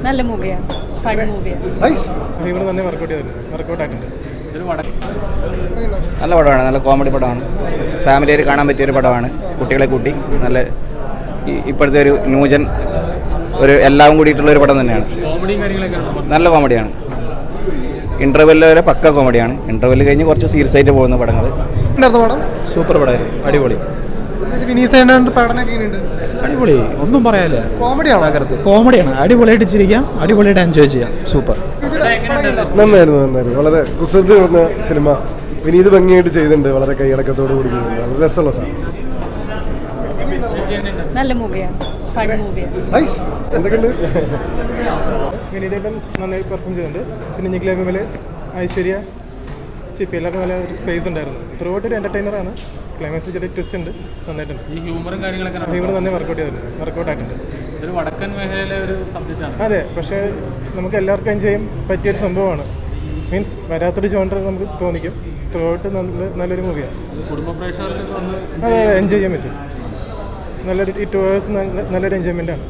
നല്ല മൂവിയാണ്, ഫൺ മൂവിയാണ്. ഇവിടെ തന്നെ വർക്കൗട്ട് ആയിട്ടുണ്ട്. നല്ല പടമാണ്, നല്ല കോമഡി പടമാണ്, ഫാമിലിയായിട്ട് കാണാൻ പറ്റിയൊരു പടമാണ്. കുട്ടികളെ കൂട്ടി നല്ല ഇപ്പോഴത്തെ ഒരു ന്യൂജൻ ഒരു എല്ലാം കൂടിയിട്ടുള്ളൊരു പടം തന്നെയാണ്. നല്ല കോമഡിയാണ്. ഇൻ്റർവെല്ലിൽ വരെ പക്ക കോമഡിയാണ്. ഇൻ്റർവെല്ല് കഴിഞ്ഞ് കുറച്ച് സീരിയസ് ആയിട്ട് പോകുന്ന പടങ്ങൾ. സൂപ്പർ പടമായിരുന്നു, അടിപൊളി. അടിപൊളി, ഒന്നും പറയാനില്ല. കോമഡിയാണ്, അടിപൊളിയായിട്ട് ചിരിക്കാം, അടിപൊളിയായിട്ട് എൻജോയ് ചെയ്യാം. സൂപ്പർ. നന്നായിരുന്നു. വളരെ കുസൃതി കുറഞ്ഞ സിനിമ. വിനീത് ഭംഗിയായിട്ട് ചെയ്തിട്ടുണ്ട്, വളരെ കൈയടക്കത്തോടു കൂടി ചെയ്തിട്ടുണ്ട്. വളരെ രസമുള്ള സാധനം. നല്ല മൂവിയാണ്, ഫൺ മൂവിയാണ്. എന്തൊക്കെയുണ്ട്? വിനീതേട്ടൻ നന്നായി പെർഫോം ചെയ്തിട്ടുണ്ട്. പിന്നെ നിഖില, ഐശ്വര്യ, ചിപ്പി എല്ലാവർക്കും നല്ല ഒരു സ്പേസ് ഉണ്ടായിരുന്നു. ത്രൂ ഔട്ട് ഒരു എൻ്റർടൈനറാണ്. ക്ലൈമാക്സ് ചെറിയ ട്വിസ്റ്റ് ഉണ്ട്, നന്നായിട്ടുണ്ട്. ഈ ഹ്യൂമറും കാര്യങ്ങളൊക്കെ ഇവിടെ തന്നെ വർക്കൗട്ട് ആയിട്ടുണ്ട്. ഒരു വടക്കൻ മേഖലയിലെ ഒരു സബ്ജക്റ്റാണ്. അതെ, പക്ഷേ നമുക്ക് എല്ലാവർക്കും എൻജോയ് ചെയ്യാൻ പറ്റിയൊരു സംഭവമാണ്. മീൻസ് വരാത്തൊരു ജോണർ നമുക്ക് തോന്നിക്കും. ത്രൂ ഔട്ട് നല്ലൊരു മൂവിയാണ്. കുടുംബ പ്രേക്ഷകർക്ക് അതെ, എൻജോയ് ചെയ്യാൻ പറ്റും. നല്ലൊരു 2 hours നല്ലൊരു എൻജോയ്മെൻ്റ് ആണ്.